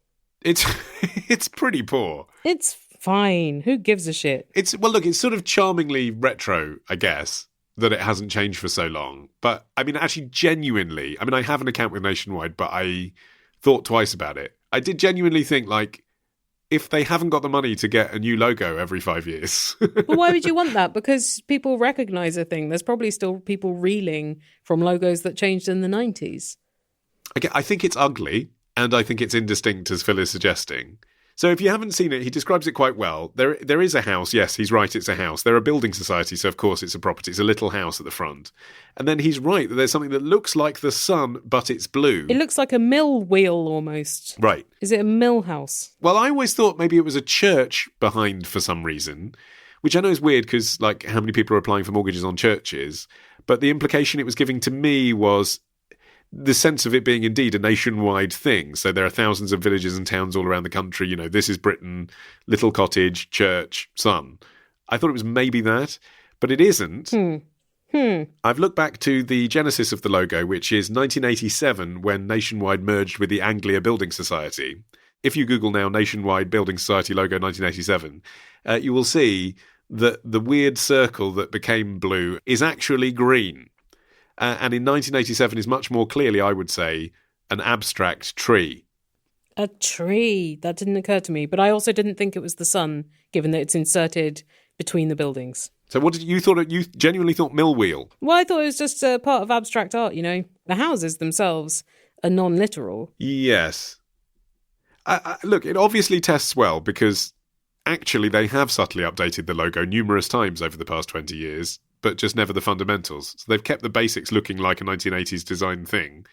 it's pretty poor. It's fine. Who gives a shit? Well, look, it's sort of charmingly retro, I guess, that it hasn't changed for so long. But I mean, actually, genuinely, I mean, I have an account with Nationwide, but I thought twice about it. I did genuinely think, like, if they haven't got the money to get a new logo every 5 years. But why would you want that? Because people recognise a thing. There's probably still people reeling from logos that changed in the 90s. I think it's ugly, and I think it's indistinct, as Phil is suggesting. So if you haven't seen it, he describes it quite well. There is a house. Yes, he's right, it's a house. They're a building society, so of course it's a property. It's a little house at the front. And then he's right that there's something that looks like the sun, but it's blue. It looks like a mill wheel almost. Right. Is it a mill house? Well, I always thought maybe it was a church behind for some reason, which I know is weird because, like, how many people are applying for mortgages on churches? But the implication it was giving to me was the sense of it being indeed a nationwide thing. So there are thousands of villages and towns all around the country. You know, this is Britain, little cottage, church, sun. I thought it was maybe that, but it isn't. I've looked back to the genesis of the logo, which is 1987, when Nationwide merged with the Anglia Building Society. If you Google now Nationwide Building Society logo 1987, you will see that the weird circle that became blue is actually green. And in 1987 is much more clearly, I would say, an abstract tree. A tree. That didn't occur to me. But I also didn't think it was the sun, given that it's inserted between the buildings. So what did you thought? You genuinely thought mill wheel? Well, I thought it was just a part of abstract art, you know. The houses themselves are non-literal. Yes. Look, it obviously tests well because actually they have subtly updated the logo numerous times over the past 20 years. But just never the fundamentals. So they've kept the basics looking like a 1980s design thing,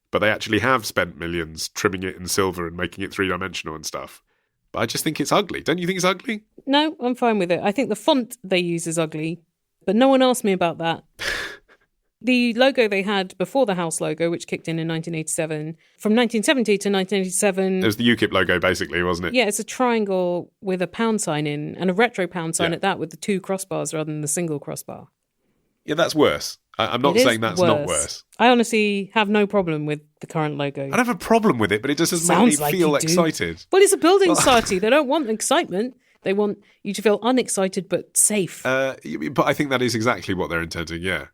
but they actually have spent millions trimming it in silver and making it three-dimensional and stuff. But I just think it's ugly. Don't you think it's ugly? No, I'm fine with it. I think the font they use is ugly, but no one asked me about that. The logo they had before the house logo, which kicked in 1987, from 1970 to 1987... It was the UKIP logo, basically, wasn't it? Yeah, it's a triangle with a pound sign in, and a retro pound sign at that, with the two crossbars rather than the single crossbar. Yeah, that's worse. I'm not saying that's not worse. I honestly have no problem with the current logo. I don't have a problem with it, but it just doesn't make me feel excited. Well, it's a building society. They don't want excitement. They want you to feel unexcited but safe. But I think that is exactly what they're intending, yeah.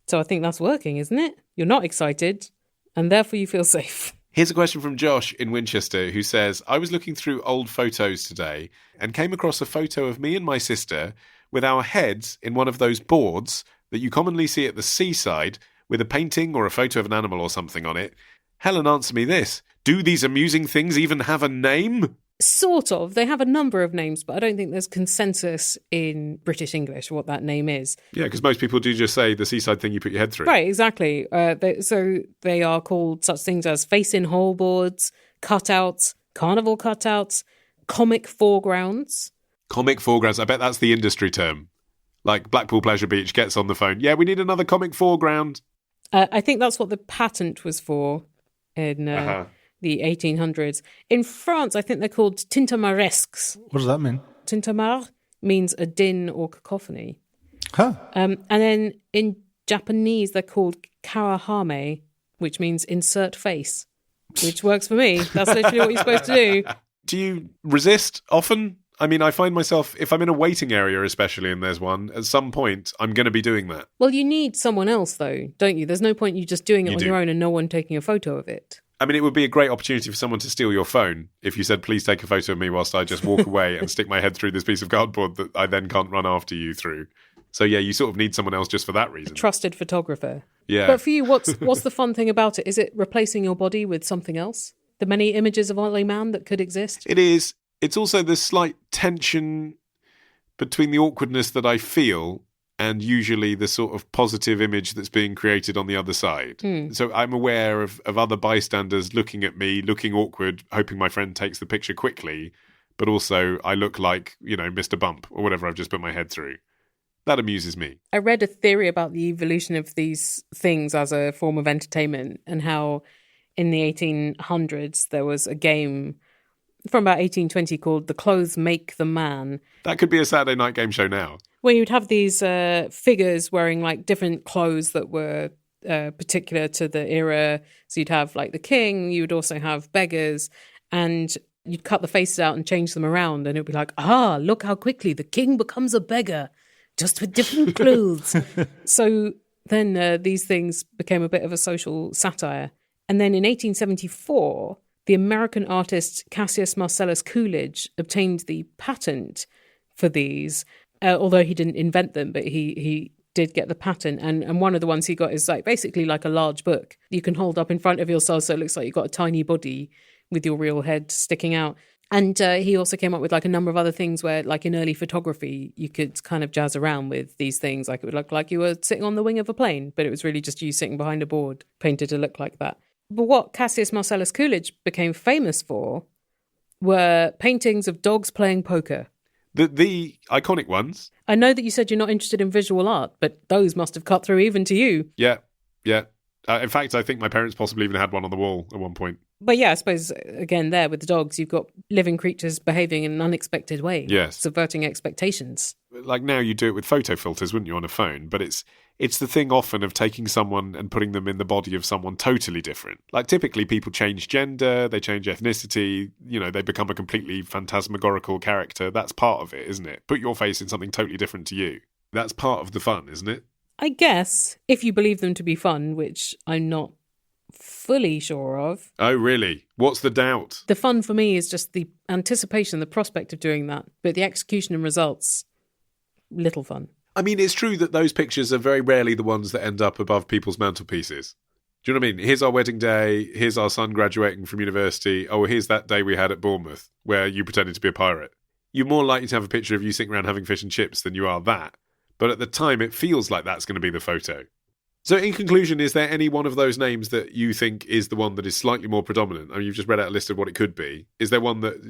So I think that's working, isn't it? You're not excited, and therefore you feel safe. Here's a question from Josh in Winchester, who says, I was looking through old photos today and came across a photo of me and my sister with our heads in one of those boards that you commonly see at the seaside with a painting or a photo of an animal or something on it. Helen, answer me this. Do these amusing things even have a name? Sort of. They have a number of names, but I don't think there's consensus in British English what that name is. Yeah, because most people do just say the seaside thing you put your head through. Right, exactly. So they are called such things as face-in-hole boards, cutouts, carnival cutouts, comic foregrounds. Comic foregrounds. I bet that's the industry term. Like Blackpool Pleasure Beach gets on the phone. Yeah, we need another comic foreground. I think that's what the patent was for in the 1800s. In France, I think they're called tintamarresques. What does that mean? Tintamarre means a din or cacophony. Huh. And then in Japanese, they're called karahame, which means insert face, which works for me. That's literally what you're supposed to do. Do you resist often? I mean, I find myself, if I'm in a waiting area especially and there's one, at some point I'm going to be doing that. Well, you need someone else though, don't you? There's no point you just doing it on your own and no one taking a photo of it. I mean, it would be a great opportunity for someone to steal your phone if you said, please take a photo of me whilst I just walk away and stick my head through this piece of cardboard that I then can't run after you through. So yeah, you sort of need someone else just for that reason. A trusted photographer. Yeah. But for you, what's the fun thing about it? Is it replacing your body with something else? The many images of Ollie Man that could exist? It is. It's also the slight tension between the awkwardness that I feel and usually the sort of positive image that's being created on the other side. So I'm aware of other bystanders looking at me, looking awkward, hoping my friend takes the picture quickly, but also I look like, you know, Mr. Bump or whatever I've just put my head through. That amuses me. I read a theory about the evolution of these things as a form of entertainment and how in the 1800s there was a game from about 1820 called The Clothes Make the Man. That could be a Saturday night game show now. Where you'd have these figures wearing like different clothes that were particular to the era. So you'd have like the king, you would also have beggars, and you'd cut the faces out and change them around, and it'd be like, look how quickly the king becomes a beggar, just with different clothes. So then these things became a bit of a social satire. And then in 1874, the American artist Cassius Marcellus Coolidge obtained the patent for these, although he didn't invent them, but he did get the patent. And one of the ones he got is like basically like a large book you can hold up in front of yourself, so it looks like you've got a tiny body with your real head sticking out. And he also came up with like a number of other things where, like in early photography, you could kind of jazz around with these things. Like it would look like you were sitting on the wing of a plane, but it was really just you sitting behind a board painted to look like that. But what Cassius Marcellus Coolidge became famous for were paintings of dogs playing poker. The iconic ones. I know that you said you're not interested in visual art, but those must have cut through even to you. Yeah. In fact, I think my parents possibly even had one on the wall at one point. But yeah, I suppose, again, there with the dogs, you've got living creatures behaving in an unexpected way. Yes. Subverting expectations. Like now you do it with photo filters, wouldn't you, on a phone? But it's the thing often of taking someone and putting them in the body of someone totally different. Like typically people change gender, they change ethnicity, they become a completely phantasmagorical character. That's part of it, isn't it? Put your face in something totally different to you. That's part of the fun, isn't it? I guess, if you believe them to be fun, which I'm not fully sure of. Oh, really? What's the doubt? The fun for me is just the anticipation, the prospect of doing that. But the execution and results, little fun. I mean, it's true that those pictures are very rarely the ones that end up above people's mantelpieces. Do you know what I mean? Here's our wedding day. Here's our son graduating from university. Oh, here's that day we had at Bournemouth where you pretended to be a pirate. You're more likely to have a picture of you sitting around having fish and chips than you are that. But at the time, it feels like that's going to be the photo. So in conclusion, is there any one of those names that you think is the one that is slightly more predominant? I mean, you've just read out a list of what it could be. Is there one that,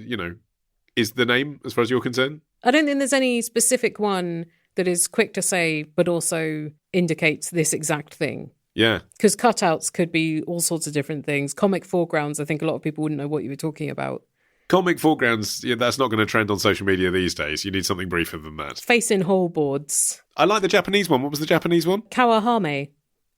is the name as far as you're concerned? I don't think there's any specific one that is quick to say, but also indicates this exact thing. Yeah. Because cutouts could be all sorts of different things. Comic foregrounds, I think a lot of people wouldn't know what you were talking about. Comic foregrounds, that's not going to trend on social media these days. You need something briefer than that. Face in whole boards. I like the Japanese one. What was the Japanese one? Kawahame.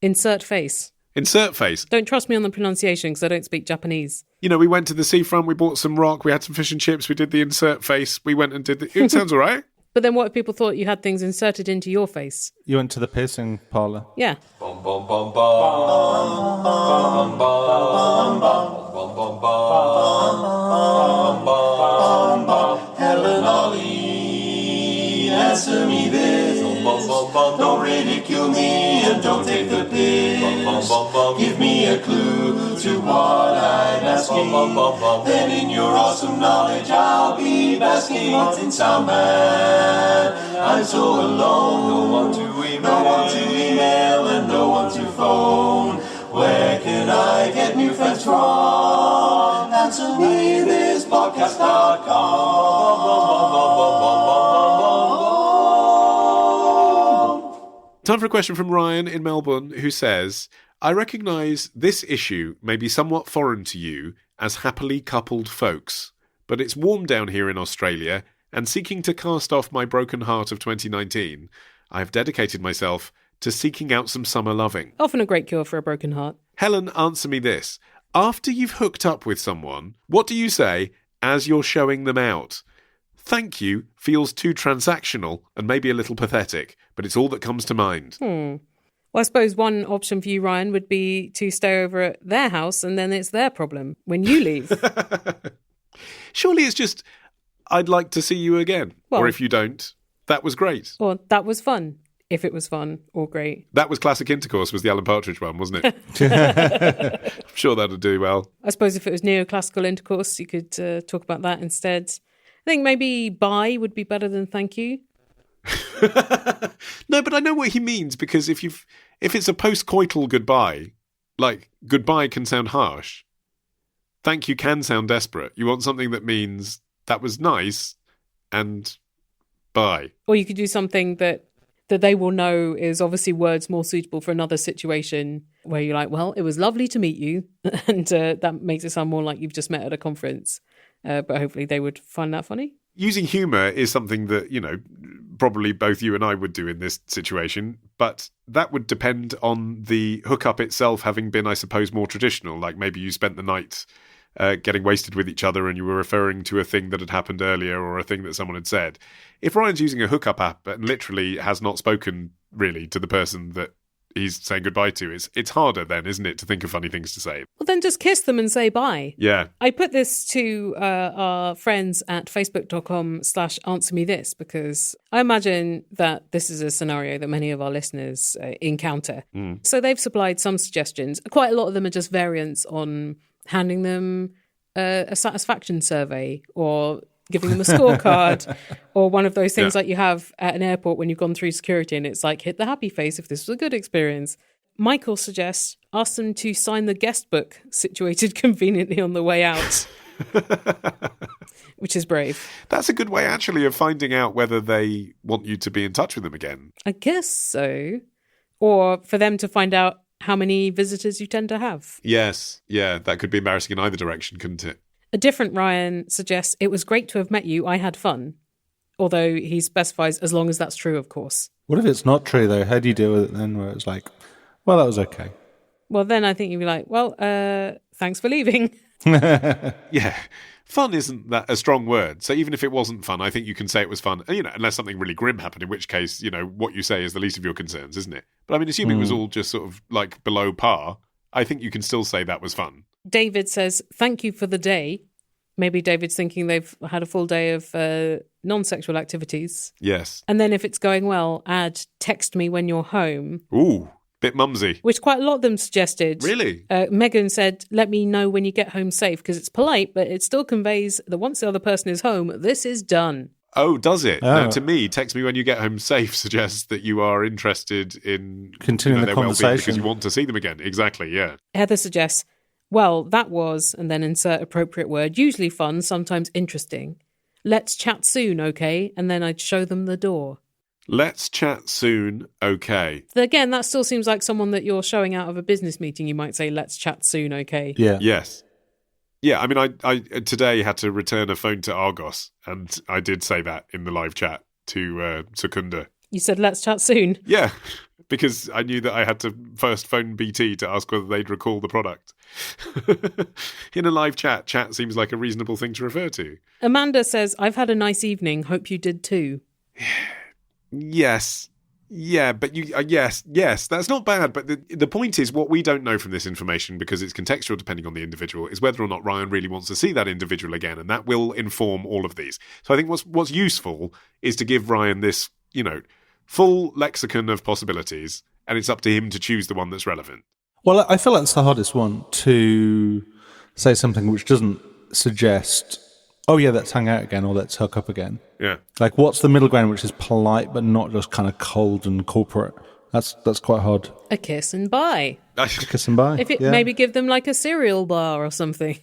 Insert face. Insert face. Don't trust me on the pronunciation because I don't speak Japanese. We went to the seafront, we bought some rock, we had some fish and chips, we did the insert face, we went and did it sounds all right. But then what if people thought you had things inserted into your face? You went to the piercing parlour. Yeah. Bum, bum, bum, bum, bum, bum, bum, bum, bum, bum, bum, bum. Helen Ollie, answer me this. Don't ridicule me and don't take the piss. Give me a clue to what I'm asking. Then in your awesome knowledge I'll be basking. In sound man, I'm so alone. No one to email and no one to phone. Where can I get new friends from? Answer me this podcast.com. Time for a question from Ryan in Melbourne, who says, I recognise this issue may be somewhat foreign to you as happily coupled folks, but it's warm down here in Australia, and seeking to cast off my broken heart of 2019, I have dedicated myself to seeking out some summer loving. Often a great cure for a broken heart. Helen, answer me this. After you've hooked up with someone, what do you say as you're showing them out? Thank you feels too transactional and maybe a little pathetic, but it's all that comes to mind. Well, I suppose one option for you, Ryan, would be to stay over at their house and then it's their problem when you leave. Surely it's just, I'd like to see you again. Well, or if you don't, that was great. Or that was fun, if it was fun or great. That was classic intercourse, was the Alan Partridge one, wasn't it? I'm sure that'd do well. I suppose if it was neoclassical intercourse, you could talk about that instead. I think maybe bye would be better than thank you. No, but I know what he means, because if it's a post-coital goodbye, like goodbye can sound harsh. Thank you can sound desperate. You want something that means that was nice and bye. Or you could do something that they will know is obviously words more suitable for another situation where you're like, well, it was lovely to meet you. And that makes it sound more like you've just met at a conference. But hopefully they would find that funny. Using humour is something that, probably both you and I would do in this situation, but that would depend on the hookup itself having been, I suppose, more traditional. Like maybe you spent the night getting wasted with each other and you were referring to a thing that had happened earlier or a thing that someone had said. If Ryan's using a hookup app and literally has not spoken really to the person that he's saying goodbye to, it's harder then, isn't it, to think of funny things to say? Well, then just kiss them and say bye. Yeah. I put this to our friends at facebook.com/answermethis because I imagine that this is a scenario that many of our listeners encounter. So they've supplied some suggestions. Quite a lot of them are just variants on handing them a satisfaction survey or giving them a scorecard or one of those things like you have at an airport when you've gone through security and it's like, hit the happy face if this was a good experience. Michael suggests ask them to sign the guest book situated conveniently on the way out, which is brave. That's a good way, actually, of finding out whether they want you to be in touch with them again. I guess so. Or for them to find out how many visitors you tend to have. Yes. Yeah, that could be embarrassing in either direction, couldn't it? A different Ryan suggests, it was great to have met you. I had fun. Although he specifies, as long as that's true, of course. What if it's not true, though? How do you deal with it then, where it's like, well, that was okay? Well, then I think you'd be like, well, thanks for leaving. Yeah. Fun isn't that a strong word. So even if it wasn't fun, I think you can say it was fun, unless something really grim happened, in which case, what you say is the least of your concerns, isn't it? But I mean, assuming it was all just sort of like below par, I think you can still say that was fun. David says, thank you for the day. Maybe David's thinking they've had a full day of non-sexual activities. Yes. And then if it's going well, add text me when you're home. Ooh, bit mumsy. Which quite a lot of them suggested. Really? Megan said, let me know when you get home safe, because it's polite, but it still conveys that once the other person is home, this is done. Oh, does it? Oh. No, to me, text me when you get home safe suggests that you are interested in continuing their the well-being conversation because you want to see them again. Exactly, yeah. Heather suggests, well, that was, and then insert appropriate word, usually fun, sometimes interesting. Let's chat soon, okay? And then I'd show them the door. Let's chat soon, okay. Again, that still seems like someone that you're showing out of a business meeting. You might say, let's chat soon, okay? Yeah. Yes. Yeah, I mean, I today had to return a phone to Argos, and I did say that in the live chat to Secunda. You said, let's chat soon. Yeah, because I knew that I had to first phone BT to ask whether they'd recall the product. In a live chat seems like a reasonable thing to refer to. Amanda says, I've had a nice evening. Hope you did too. Yes. Yeah, but yes, that's not bad. But the point is, what we don't know from this information, because it's contextual depending on the individual, is whether or not Ryan really wants to see that individual again, and that will inform all of these. So I think what's useful is to give Ryan this, full lexicon of possibilities, and it's up to him to choose the one that's relevant. Well, I feel that's the hardest one, to say something which doesn't suggest, oh yeah, let's hang out again or let's hook up again. Yeah. Like, what's the middle ground which is polite but not just kind of cold and corporate? That's quite hard. A kiss and bye. Kiss and bye. Maybe give them like a cereal bar or something.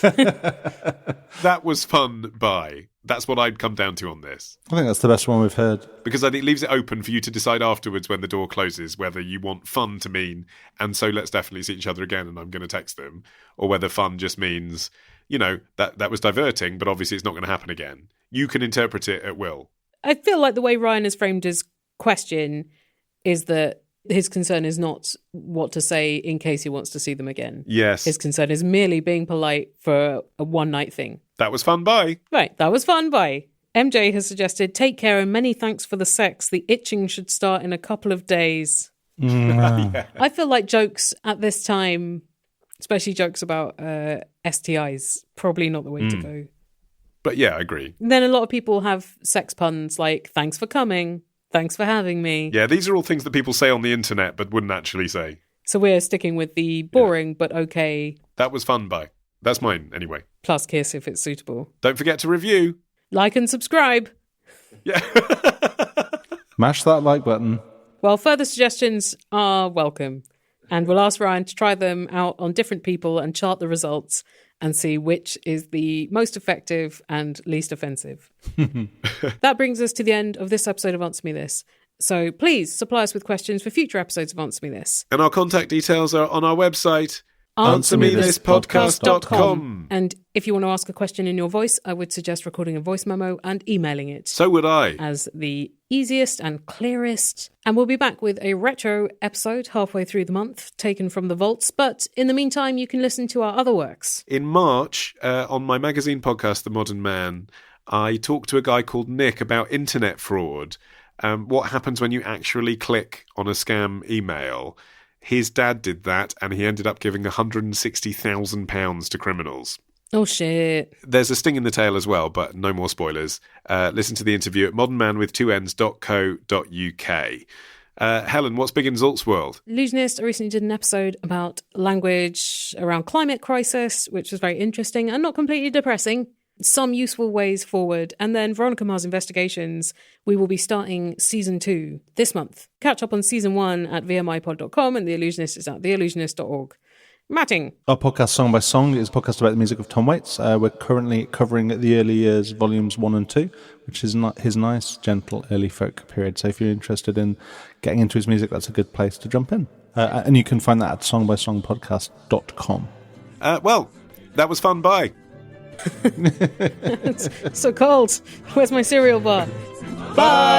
That was fun, bye. That's what I'd come down to on this. I think that's the best one we've heard. Because I think it leaves it open for you to decide afterwards when the door closes whether you want fun to mean, and so let's definitely see each other again and I'm going to text them, or whether fun just means, that was diverting, but obviously it's not going to happen again. You can interpret it at will. I feel like the way Ryan has framed his question is that his concern is not what to say in case he wants to see them again. Yes. His concern is merely being polite for a one-night thing. That was fun, bye. Right, that was fun, bye. MJ has suggested, take care and many thanks for the sex. The itching should start in a couple of days. Yeah. I feel like jokes at this time, especially jokes about STIs, probably not the way to go. But yeah, I agree. And then a lot of people have sex puns like, thanks for coming, thanks for having me. Yeah, these are all things that people say on the internet but wouldn't actually say. So we're sticking with the boring but okay. That was fun, bye. That's mine, anyway. Plus kiss if it's suitable. Don't forget to review. Like and subscribe. Yeah. Mash that like button. Well, further suggestions are welcome. And we'll ask Ryan to try them out on different people and chart the results and see which is the most effective and least offensive. That brings us to the end of this episode of Answer Me This. So please supply us with questions for future episodes of Answer Me This. And our contact details are on our website, AnswerMeThisPodcast.com. answermethispodcast.com. And if you want to ask a question in your voice, I would suggest recording a voice memo and emailing it. So would I. As the easiest and clearest. And we'll be back with a retro episode halfway through the month, taken from the vaults. But in the meantime, you can listen to our other works. In March, on my magazine podcast, The Modern Man, I talked to a guy called Nick about internet fraud. What happens when you actually click on a scam email. His dad did that, and he ended up giving £160,000 to criminals. Oh, shit. There's a sting in the tail as well, but no more spoilers. Listen to the interview at modernmanwith2ns.co.uk. Helen, what's big in Zolt's world? Illusionist, I recently did an episode about language around climate crisis, which was very interesting and not completely depressing. Some useful ways forward. And then Veronica Mars Investigations, we will be starting season 2 this month. Catch up on season 1 at vmipod.com, and The Illusionist is at theillusionist.org. Matting. Our podcast, Song by Song, is a podcast about the music of Tom Waits. We're currently covering the early years, volumes 1 and 2, which is his nice, gentle, early folk period. So if you're interested in getting into his music, that's a good place to jump in. And you can find that at songbysongpodcast.com. Well, that was fun. Bye. It's so cold. Where's my cereal bar? Bye.